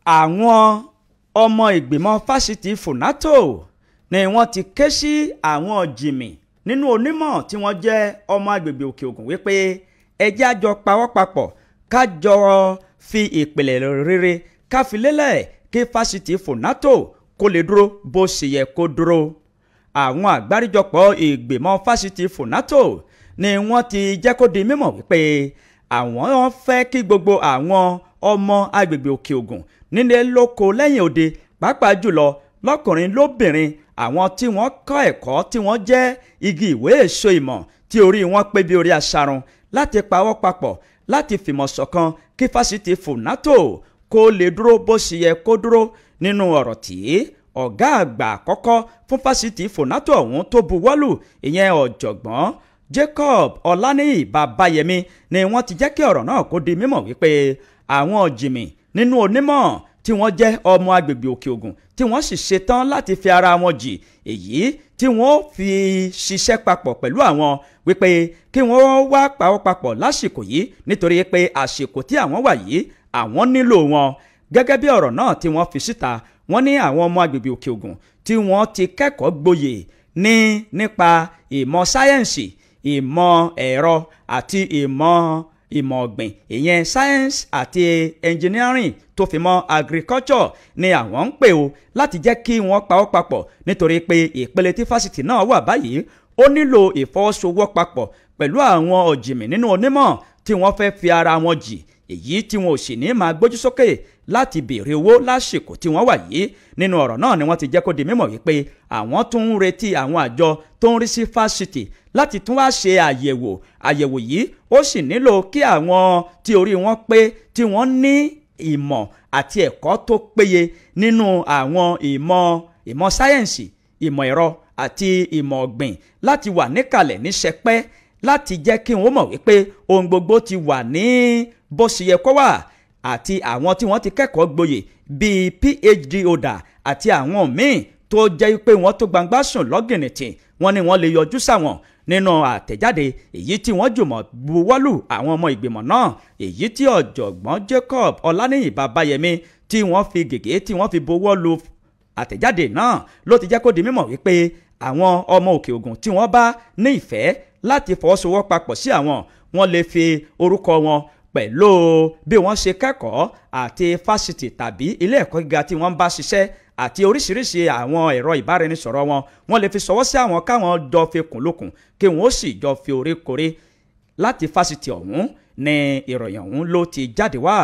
àwọn ọmọ ìgbìmọ̀ fásitì FUNATO ni wọ́n ti ké sí àwọn jìmì nínú onímọ̀ tí wọ́n jẹ́ ọmọ agbègbè òkè ògùn wípé ẹjẹ́ àjọ pawọ́papọ̀ kájọ fi ìpìlẹ̀ rere káfílélẹ̀ kí fásitì FUNATO kó lè dúró bó ṣe yẹ kó dúró. àwọn àgbáríjọpọ̀ ìgbìmọ̀ fásitì FUNATO ni wọ́n ti jẹ́ kó di mímọ̀ wípé àwọn fẹ́ kí gbogbo àwọn ọmọ agbègbè òkè ògùn nílé lóko lẹ́yìn òde pàápàá jùlọ lọ́kùnrin lóbìnrin àwọn tí wọ́n kọ́ ẹ̀kọ́ tí wọ́n jẹ́ igi ìwé èso ìmọ̀ tí orí wọn pé bí orí aṣarun láti pawọ́ papọ̀ láti fìmọ̀ ṣọ̀kan kí fásitì FUNATO kó lè dúró bó ṣe yẹ kó dúró. nínú ọ̀rọ̀ tí ọ̀gá àgbà àkọ́kọ́ fún fásitì FUNATO ọ̀hún tó buwọ́lù ìyẹn ọ̀jọ̀gbọ́n Jacob Ọláníyì Babayẹmí ni wọ́n ti jẹ́ kí ọ̀rọ̀ náà kó di mímọ̀ wípé àwọn jìmì nínú onímọ̀ tí wọ́n jẹ́ ọmọ agbègbè òkè ògùn tí wọ́n sì ṣetán láti fi ara wọn jì èyí tí wọ́n fi ṣiṣẹ́ papọ̀ pẹ̀lú àwọn wípé kí wọ́n wá pawọ́ papọ̀ lásìkò yìí nítorí pé àsìkò tí àwọn wà yìí àwọn nílò wọn. gẹ́gẹ́ bí ọ̀rọ̀ náà tí wọ́n fi síta wọ́n ní àwọn ọmọ agbègbè òkè ògùn tí wọ́n ti kẹ́kọ̀ọ́ gboyè nípa ìmọ̀ sáyẹ́ǹsì ìmọ̀ ẹ̀rọ àti ìmọ̀ ọ̀gbìn ìyẹn science àti engineering tó fi mọ́ agriculture ni àwọn ń pè o láti jẹ́ kí wọ́n pawọ́ papọ̀ nítorí pé ìpele tí fásitì náà wà báyìí ó nílò ìfọwọ́sowọ́papọ̀ pẹ̀lú àwọn ọ̀jìmì nínú onímọ̀ tí wọ́n fẹ́ fi ara wọn jì èyí tí wọn ò sì ní máa gbójú sókè láti béèrè owó lásìkò tí wọ́n wà yìí. nínú ọ̀rọ̀ náà ni wọ́n ti jẹ́ kó di mímọ̀ wípé àwọn tún ń retí àwọn àjọ tó ń rí sí fásitì láti tún wá ṣe àyẹ̀wò yìí ó sì nílò kí àwọn tí orí wọn pé tí wọ́n ní ìmọ̀ àti ẹ̀kọ́ tó péye nínú àwọn ìmọ̀ sáyẹ́ǹsì ìmọ̀ ẹ̀rọ àti ìmọ̀ ọ̀gbìn láti wà níkàlẹ̀ ní sẹpẹ́ láti jẹ́ kí wọ́n mọ̀ wípé ohun gbogbo ti wà ní bó ṣe yẹ kó wà àti àwọn tí wọ́n ti kẹ́kọ̀ọ́ gboyè bíi PhD holder àti àwọn míì tó jẹ́ pé wọ́n tó gbangba sùn lọ́gìnìtì wọ́n ní wọ́n lè yọjú sáwọn nínú àtẹ̀jáde èyí tí wọ́n jùmọ̀ buwọ́lù àwọn ọmọ ìgbìmọ̀ náà èyí tí ọ̀jọ̀gbọ́n Jacob Ọláníyì Babayẹmí tí wọ́n fi gègé tí wọ́n fi buwọ́lù àtẹ̀jáde náà ló ti jẹ́ kó di mímọ̀ wípé àwọn ọmọ òkè ògùn tí wọ́n bá ní ìfẹ́ láti fọwọ́sowọ́papọ̀ sí àwọn wọ́n lè fi orúkọ wọn pẹ̀lú bí wọ́n ṣe kẹ́kọ̀ọ́ àti fásitì tàbí ilé ẹ̀kọ́ gíga tí wọ́n bá ṣiṣẹ́ àti oríṣiríṣi àwọn ẹ̀rọ ìbáraẹnisọ̀rọ̀ wọn lè fi ṣọwọ́ sí àwọn káwọn jọ fi kùn lókun kí wọ́n sì jọ fi orí korí láti fásitì ọ̀hún ní ìròyìn ọ̀hún ló ti jáde wá.